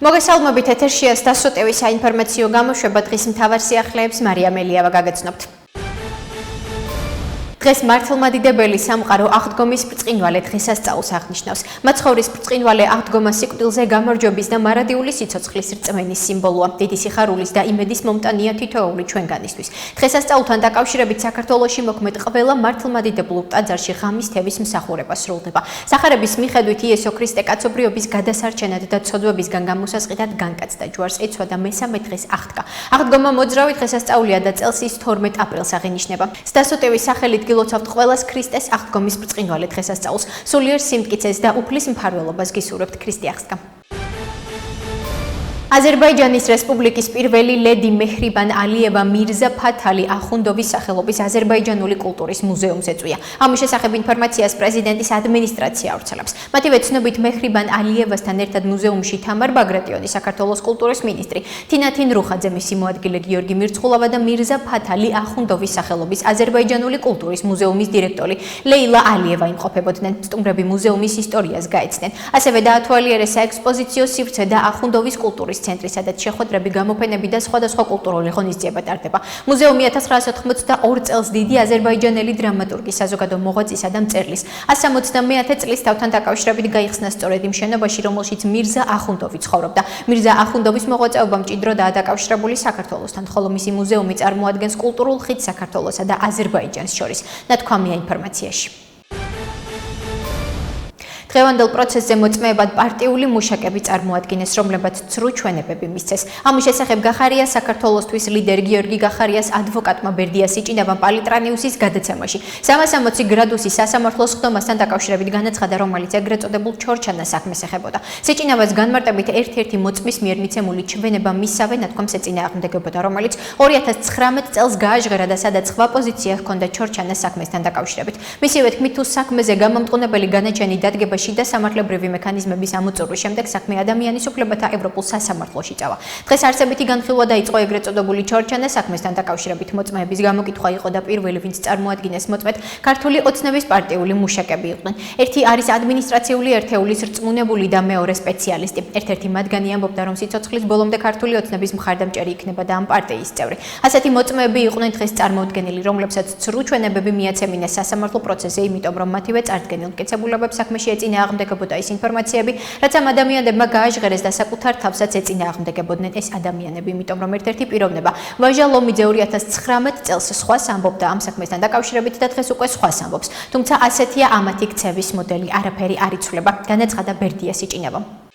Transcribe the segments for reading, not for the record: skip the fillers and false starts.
მოგესალმებით ეთერშია სტასოტევის საინფორმაციო გამოშვება დღის მთავარ სიახლეებს მარია მელიავა გაგაცნობთ. დღეს მართლმადიდებელი სამყარო აღდგომის ბრწყინვალე დღესასწაულს აღნიშნავს. მაცხოვრის ბრწყინვალე აღდგომა სიკვდილზე გამარჯვების და მარადიული სიცოცხლის რწმენის სიმბოლოა. დიდი სიხარულის და იმედის მომტანია თითოეული ჩვენგანისთვის. დღესასწაულთან დაკავშირებით საქართველოში მოქმედ ყველა მართლმადიდებლურ ტაძარში ღამის თევის მსახურება სრულდება. სახარების მიხედვით იესო ქრისტე კაცობრიობის გადასარჩენად და ცოდვებისგან გამოსასყიდად განკაცდა ჯვარს ეცვა და მესამე დღეს აღდგა. აღდგომა მოძრავი დღესასწაულია და წელსის 12 აპრილს აღინიშნება. სტასოტევის სახელით გილოცავთ ყველას ქრისტეს აღდგომის ბრწყინვალე დღესასწაულს. სულიერ სიმტკიცეს და უფლის მფარველობას გისურვებთ. ქრისტე აღსდგა. აზერბაიჯანის რესპუბლიკის პირველი ლედი მეჰრიბან ალიევა მირზა ფათალი ახუნდოვის სახელობის აზერბაიჯანული კულტურის მუზეუმს ეწვია. ამის შესახებ ინფორმაციას პრეზიდენტის ადმინისტრაცია ავრცელებს. მათივე ცნობით მეჰრიბან ალიევასთან ერთად მუზეუმში თამარ ბაგრატიონი, საქართველოს კულტურის მინისტრი, თინათინ რუხაძე, მისი მოადგილე გიორგი მირცხულავა და მირზა ფათალი ახუნდოვის სახელობის აზერბაიჯანული კულტურის მუზეუმის დირექტორი ლეილა ალიევა იმყოფებოდნენ. სტუმრები მუზეუმის ისტორიას გაეცნენ. ასევე დაათვალიერეს საექსპოზიციო სივრცე და ახუნდოვის კულტურის ცენტრი, სადაც შეხვედრები, გამოფენები და სხვადასხვა კულტურული ღონისძიება ტარდება. მუზეუმი 1982 წელს დიდი აზერბაიჯანელი დრამატურგის, საზოგადო მოღვაწისა და მწერლის 170 წლის თავთან დაკავშირებით გაიხსნა სწორედ იმ შენობაში, რომელშიც მირზა ახუნდოვი ცხოვრობდა. მირზა ახუნდოვის მოღვაწეობა მჭიდროდაა დაკავშირებული საქართველოსთან, ხოლო მისი მუზეუმი წარმოადგენს კულტურულ ხიდს საქართველოსა და აზერბაიჯანს შორის. ნათქვამია ინფორმაციაში. დღევანდელ პროცესზე მოწმეებად პარტიული მუშაკები წარმოადგინეს, რომლებაც ცრუ ჩვენებები მისცეს. ამის შესახებ გახარია საქართველოსთვის ლიდერ გიორგი გახარიას ადვოკატმა ბერდია სიჭინავამ პალიტრანიუსის გადაცემაში 360 გრადუსის სასამართლოს ხდომასთან დაკავშირებით განაცხადა, რომელიც ეგრეთ წოდებულ ჩორჩანას საქმეს ეხებოდა. სიჭინავას განმარტებით ერთ-ერთი მოწმის მიერ მიცემული ჩვენება მისავე ნათქვამს ეწინააღმდეგებოდა, რომელიც 2019 წელს გააჟღერა და სადაც სხვა პოზიცია ჰქონდა ჩორჩანას საქმესთან დაკავშირებით. მისივე თქმით, თუ საქმეზე გამომწყობებელი განაჩენი დადგებაში და სამართლებრივი მექანიზმების ამოწურვის შემდეგ საქმე ადამიანის უფლებათა ევროპულ სასამართლოში წავა. დღეს არსებითი განხილვა დაიწყო ეგრეთ წოდებული ჩორჩანას საქმესთან დაკავშირებით. მოწმეების გამოკითხვა იყო და პირველი, ვინც წარმოადგენეს მოწმედ, ქართული ოცნების პარტიული მუშაკები იყვნენ. ერთი არის ადმინისტრაციული ერთეულის რწმუნებული და მეორე სპეციალისტი. ერთ-ერთი მათგანი ამბობდა, რომ სიცოცხლის ბოლომდე ქართული ოცნების მხარდამჭერი იქნება და ამ პარტიის წევრი. ასეთი მოწმეები იყვნენ დღეს წარმოუდგენელი, რომლებსაც ცრუ ჩვენებები მიაცემინეს სასამართლო პროცესზე, იმიტომ რომ მათივე წარდგენილ მტკიცებულებებს საქმეში ეწინააღმდეგებოდა ის ინფორმაციები, რაც ამ ადამიანებმა გააჟღერეს და საკუთარ თავსაც ეწინააღმდეგებოდნენ ეს ადამიანები, იმიტომ რომ ერთ-ერთი პიროვნება ვაჟა ლომიძე 2019 წელს სხვას ამბობდა ამ საქმესთან დაკავშირებით და დღეს უკვე სხვას ამბობს. თუმცა ასეთია ამათი ქცევის მოდელი, არაფერი არ იცვლება, განაცხადა ბერდია სიჭინავამ.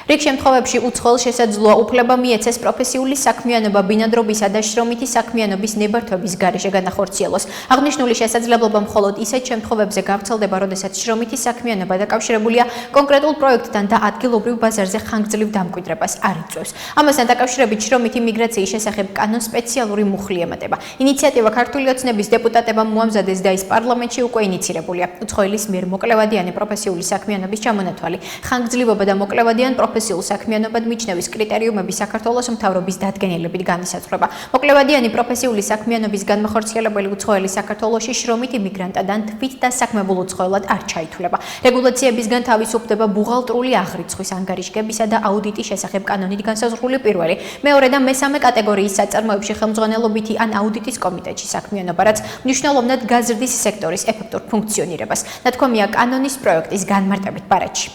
რიგ შემთხვევებში უცხოელ შესაძლოა უფლება მიეცეს პროფესიული საქმიანობა ბინადრობისა და შრომითი საქმიანობის ნებართვების გარეშე განახორციელოს. აღნიშნული შესაძლებლობა მხოლოდ ისეთ შემთხვევებზე გავრცელდება, როდესაც შრომითი საქმიანობა დაკავშირებულია კონკრეტულ პროექტთან და ადგილობრივ ბაზარზე ხანგრძლივ დამკვიდრებას არ იწვევს. ამასთან დაკავშირებით შრომითი მიგრაციის შესახებ კანონს სპეციალური მუხლი ემატება. ინიციატივა ქართული ოცნების დეპუტატებმა მოამზადეს და ის პარლამენტში უკვე ინიცირებულია. უცხოელის მიერ მოკლევადიანი პროფესიული საქმიანობის ჩამონათვალი, ხანგრძლივობა და მოკლევადიან პროფესიულ საქმიანობად მიჩნევის კრიტერიუმები საქართველოს მთავრობის დადგენილებით განისაზღვრება. მოკლევადიანი პროფესიული საქმიანობის განმახორციელებელი უცხოელი საქართველოში შრომით იმიგრანტად თვით და საქმებულ უცხოელად არ ჩაითვლება. რეგულაციებისგან თავისუფლდება ბუღალტრული აღრიცხვის, ანგარიშგებისა და აუდიტის შესახებ კანონით განსაზღვრული პირველი, მეორე და მესამე კატეგორიის საწარმოებში ხელმძღვანელობითი ან აუდიტის კომიტეტში საქმიანობა, რაც მნიშვნელოვნად გაზრდის სექტორის ეფექტურ ფუნქციონირებას. ნათქვამია კანონის პროექტის განმარტებით ბარათში.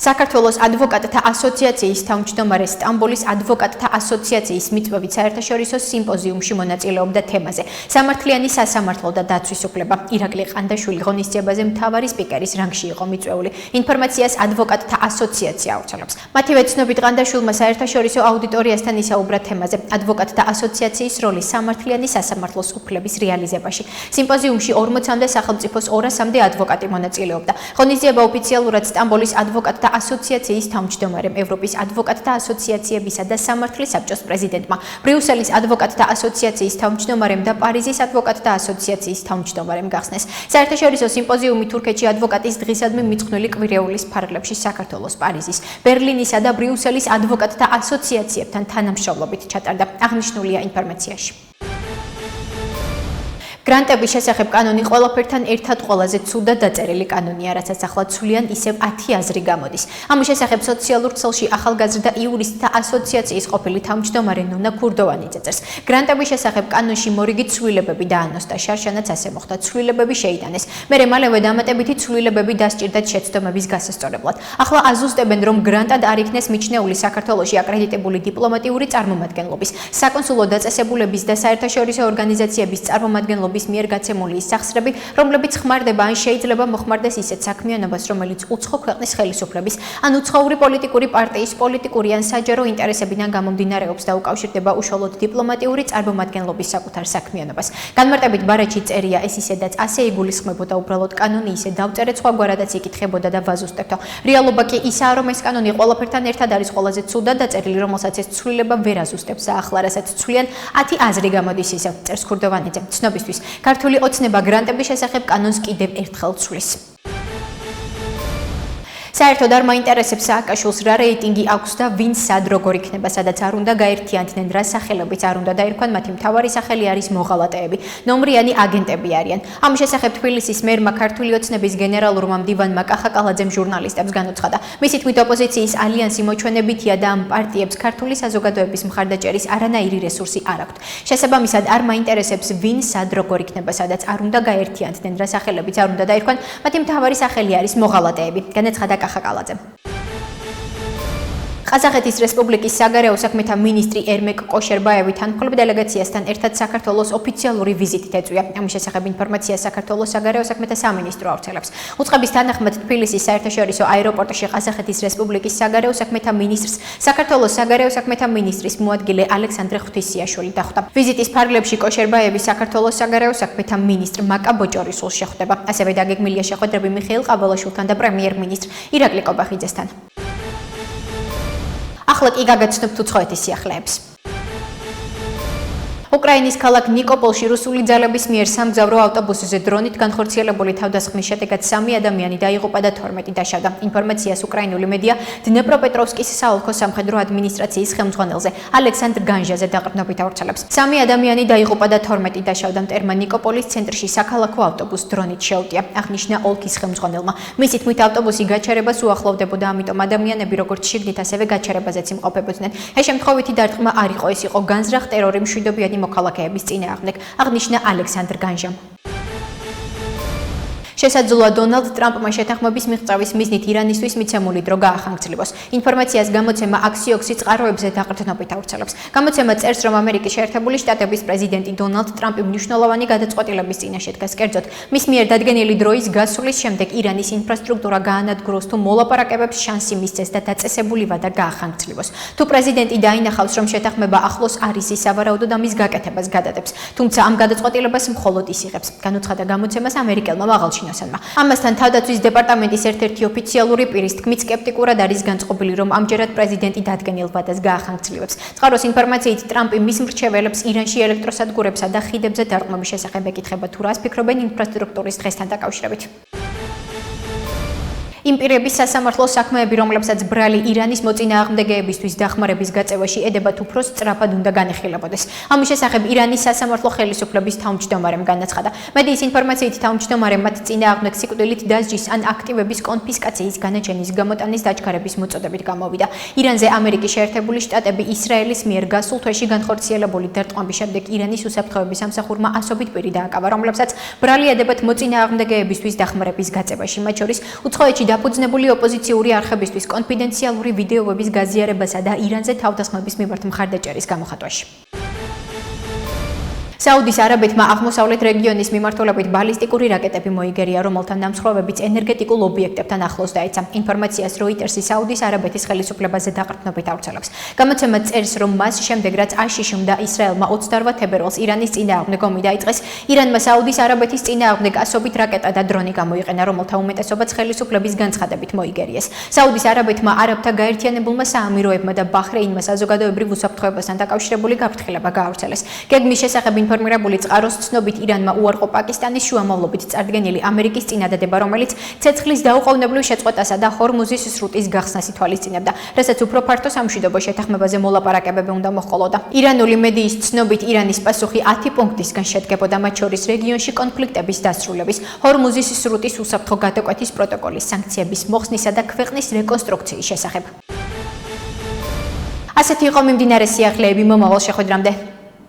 საქართველოს ადვოკატთა ასოციაციის თავმჯდომარე სტამბოლის ადვოკატთა ასოციაციის მიწვევით საერთაშორისო სიმპოზიუმში მონაწილეობდა თემაზე სამართლიანი სასამართლო და დაცვის უფლება. ირაკლი ყანდაშვილი ღონისძიებაზე მთავარი სპიკერის რანგში იყო მიწვეული. ინფორმაციას ადვოკატთა ასოციაცია ავრცელებს. მათივე ცნობით ყანდაშვილმა საერთაშორისო აუდიტორიასთან ისაუბრა თემაზე ადვოკატთა ასოციაციის როლი სამართლიანი სასამართლოს უფლების რეალიზებაში. სიმპოზიუმში 40-მდე სახელმწიფოს 200-მდე ადვოკატი მონაწილეობდა. ღონისძიება ოფიციალურად სტამბოლის ადვოკატთა ასოციაციის თავმჯდომარემ, ევროპის ადვოკატთა ასოციაციებისა და სამართლის საბჭოს პრეზიდენტმა, ბრიუსელის ადვოკატთა ასოციაციის თავმჯდომარემ და პარიზის ადვოკატთა ასოციაციის თავმჯდომარემ გახსნეს. საერთაშორისო სიმპოზიუმი თურქეთში ადვოკატის დღისადმი მიძღვნილი კვირეულის ფარგლებში საქართველოს, პარიზის, ბერლინისა და ბრიუსელის ადვოკატთა ასოციაციებთან თანამშრომლობით ჩატარდა. აღნიშნულია ინფორმაციაში. გრანტების შესახებ კანონი ყველაფერთან ერთად ყველაზე ცუდად დაწერილი კანონია, რასაც ახლა ცვლიან ისევ 10 აზრი გამოდის. ამის შესახებ სოციალურ ქსელში ახალგაზრდა იურისტთა ასოციაციის ყოფილი თავმჯდომარე ნონა ქურდოვანი წეწერს. გრანტების შესახებ კანონში მორიგი ცვლილებები დაანონს და შარშანაც ასე მოხდა. ცვლილებები შეიტანეს. მალევე დამატებითი ცვლილებები დასჭირდათ შეცდომების გასასწორებლად. ახლა აზუსტებენ, რომ გრანტად არ იქნეს მიჩნეული საქართველოში აკრედიტებული დიპლომატიური წარმომადგენლობის, საკონსულო დაწესებულების და საერთაშორისო ორგანიზაციების წარმომადგენლობის მიერ გაცემული ის სახსრები, რომლებიც ხმარდება ან შეიძლება მოხმარდეს ისეთ საქმიანობას, რომელიც უცხო ქვეყნის ხელისუფლების ან უცხოური პოლიტიკური პარტიის პოლიტიკური ან საჯარო ინტერესებიდან გამომდინარეობს და უკავშირდება უშუალოდ დიპლომატიური წარმომადგენლობის საკუთარ საქმიანობას. განმარტებით ბარათში წერია ეს ისედაც ასე იგულისხმებოდა, უბრალოდ კანონი ისე დავწერეთ სხვაგვარადაც იკითხებოდა და ვაზუსტებთო. რეალობა კი ისაა, რომ ეს კანონი ყველაფერთან ერთად არის ყველაზე ცუდად დაწერილი, რომელსაც ეს ცვლილება ვერ აზუსტებს და ახლა რასაც ცვლიან 10 აზრი გამოდის ისევ, წერს ქურდოვანიძე. ცნობისთვის ქართული ოცნება გრანტების შესახებ კანონს კიდევ ერთხელ ცვლის. საერთოდ არ მაინტერესებს სააკაშვილს რა რეიტინგი აქვს და ვინ სად როგორ იქნება, სადაც არ უნდა გაერთიანდნენ, რა სახელებით არ უნდა დაერქვან, მათი მთავარი სახელი არის მოღალატეები, ნომრიანი აგენტები არიან. ამის შესახებ თბილისის მერმა ქართული ოცნების გენერალურმა მდივანმა კახაკალაძემ ჟურნალისტებს განუცხადა. მისი თქმით ოპოზიციის ალიანსი მოჩვენებითია და ამ პარტიებს ქართული საზოგადოების მხარდაჭერის არანაირი რესურსი არ აქვთ. შესაბამისად არ მაინტერესებს ვინ სად როგორ იქნება, სადაც არ უნდა გაერთიანდნენ, რა სახელებით არ უნდა დაერქვან, მათი მთავარი სახელი არის მოღალატეები, განაცხადა კახაკალაძემ. ყაზახეთის რესპუბლიკის საგარეო საქმეთა მინისტრი ერმეკ კოშერბაევი თანმხლებ დელეგაციასთან ერთად საქართველოს ოფიციალური ვიზიტით ეწვია. ამის შესახებ ინფორმაციას საქართველოს საგარეო საქმეთა სამინისტრო ავრცელებს. უწყების თანახმად თბილისის საერთაშორისო აეროპორტში ყაზახეთის რესპუბლიკის საგარეო საქმეთა მინისტრს საქართველოს საგარეო საქმეთა მინისტრის მოადგილე ალექსანდრე ღვთისიაშვილი დახვდა. ვიზიტის ფარგლებში კოშერბაევი საქართველოს საგარეო საქმეთა მინისტრ მაკა ბოჭორისულს შეხვდება. ასევე დაგეგმილია შეხვედრები მიხეილ ყაბალაშვილთან და პრემიერ-მინისტრ ირაკლი კობახიძესთან. ახლა კი გაგაცნობთ უცხოეთის სიახლეებს. უკრაინის ქალაქ ნიკოპოლში რუსული ძალების მიერ სამგზავრო ავტობუსზე დრონით განხორციელებული თავდასხმის შედეგად 3 ადამიანი დაიღუპა და 12 დაშავდა. ინფორმაციას უკრაინული მედია დნეპროპეტროვსკის საოლქო სამხედრო ადმინისტრაციის ხელმძღვანელზე ალექსანდრ განჟაზე დაყრდნობით ავრცელებს. 3 ადამიანი დაიღუპა და 12 დაშავდა. მტერმა ნიკოპოლის ცენტრში საქალაქო ავტობუსს დრონით შეუტია, აღნიშნა ოლქის ხელმძღვანელმა. მისი თქმით ავტობუსი გაჩერებას უახლოვდებოდა, ამიტომ ადამიანები როგორც შიგნით ასევე გაჩერებაზეც იმყოფებოდნენ. ეს შემთხვევითი დარტყმა არ იყო, ეს იყო განზრახ ტერორი მშვიდობიანი მოქალაქეების წინააღმდეგ, აღნიშნა ალექსანდრ განჟამ. შესაძლოა დონალდ ტრამპმა შეთანხმების მიღწევის მიზნით ირანისთვის მიცემული დრო გაახანგრძლივოს. ინფორმაციას გამოცემა აქსიოქსი წყაროებზე დაყრდნობით ავრცელებს. გამოცემა წერს, რომ ამერიკის შეერთებული შტატების პრეზიდენტი დონალდ ტრამპი მნიშვნელოვანი გადაწყვეტილების წინაშე დგას. კერძოდ, მის მიერ დადგენილი დროის გასვლის შემდეგ ირანის ინფრასტრუქტურა გაანადგუროს თუ მოლაპარაკებებს შანსი მისცეს და დაწესებული ვადა გაახანგრძლივოს. თუ პრეზიდენტი დაინახავს, რომ შეთანხმება ახლოს არის, ის სავარაუდოდ ამის გაკეთებას გადადებს. თუმცა ამ გადაწყვეტილებას მხოლოდ ის იღებს, განუცხადა გამოცემას ამერიკელმა მაღალჩინოსანმა. ამასთან თავდაცვის დეპარტამენტის ერთ-ერთი ოფიციალური პირის თქმით სკეპტიკურად არის განწყობილი, რომ ამჯერად პრეზიდენტი დადგენილ ვადას გაახანგრძლივებს. წყაროს ინფორმაციით ტრამპი მის მრჩეველებს ირანში ელექტროსადგურებსა და ხიდებზე დარტყმების შესახებ ეკითხება, თუ რას ფიქრობენ ინფრასტრუქტურის დღესთან დაკავშირებით. იმპერიების სასამართლო საქმეები, რომლებსაც ბრალი ირანის მოწინააღმდეგეებისთვის დახმარების გაწევაში ედებათ, უფრო სწრაფად უნდა განეხილებოდეს. ამის შესახებ ირანის სასამართლო ხელისუფლების თავმჯდომარემ განაცხადა. მედიის ინფორმაციით თავმჯდომარემ მათ წინააღმდეგ სიკვდილით დასჯის ან აქტივების კონფისკაციის განაჩენის გამოტანის დაჩქარების მოწოდებით გამოვიდა. ირანზე ამერიკის შეერთებული შტატები ისრაელის მიერ გასულ თვეში განხორციელებული დარტყმების შემდეგ ირანის უსაფრთხოების სამსახურმა ასობით პირი დააკავა, რომლებსაც ბრალი ედებათ მოწინააღმდეგეებისთვის დახმარების გაწევაში, მათ შორის უცხოეთში დაფუძნებული ოპოზიციური არხებისთვის კონფიდენციალური ვიდეოების გაზიარებასა და ირანზე თავდასხმების მიმართ მხარდაჭერის გამოხატვაში. საუდის არაბეთმა აღმოსავლეთ რეგიონის მიმართულებით ბალისტიკური რაკეტები მოიგერია, რომელთა დამსხვრევებიც ენერგეტიკულ ობიექტებთან ახლოს დაეცა. ინფორმაციას როიტერსი საუდის არაბეთის ხელისუფლებაზე დაყრდნობით ავრცელებს. გამოცემა წერს, რომ მას შემდეგ რაც აშიშმდა ისრაელმა 28 თებერვალს ირანის წინააღმდეგ ომი დაიწყეს, ირანმა საუდის არაბეთის წინააღმდეგ ასობით რაკეტა და დრონი გამოიყენა, რომელთა უმეტესობაც ხელისუფლების განცხადებით მოიგერიეს. საუდის არაბეთმა არაბთა გაერთიანებულმა საამიროებმა და ბაჰრეინმა საზოგადოებრივ უსაფრთხოებასთან დაკავშირებული გაფრთხილება გაავრცელეს. გეგმის შესახებ რეფორმირებული წყაროს ცნობით ირანმა უარყო პაკისტანის შუამავლობით წარდგენილი ამერიკის წინადადება, რომელიც ცეცხლის დაუყოვნებლივ შეწყვეტასა და ჰორმუზის სრუტის გახსნას ითვალისწინებდა, რასაც უფრო ფართო სამშვიდობო შეთანხმებაზე მოლაპარაკებები უნდა მოჰყოლოდა. ირანული მედიის ცნობით ირანის პასუხი 10 პუნქტისგან შედგებოდა, მათ შორის რეგიონში კონფლიქტების დასრულების, ჰორმუზის სრუტის უსაფრთხო გადაკვეთის პროტოკოლის, სანქციების მოხსნისა და ქვეყნის რეკონსტრუქციის შესახებ. ასეთი იყო მიმდინარე სიახლეები მომავალ შეხვედრამდე.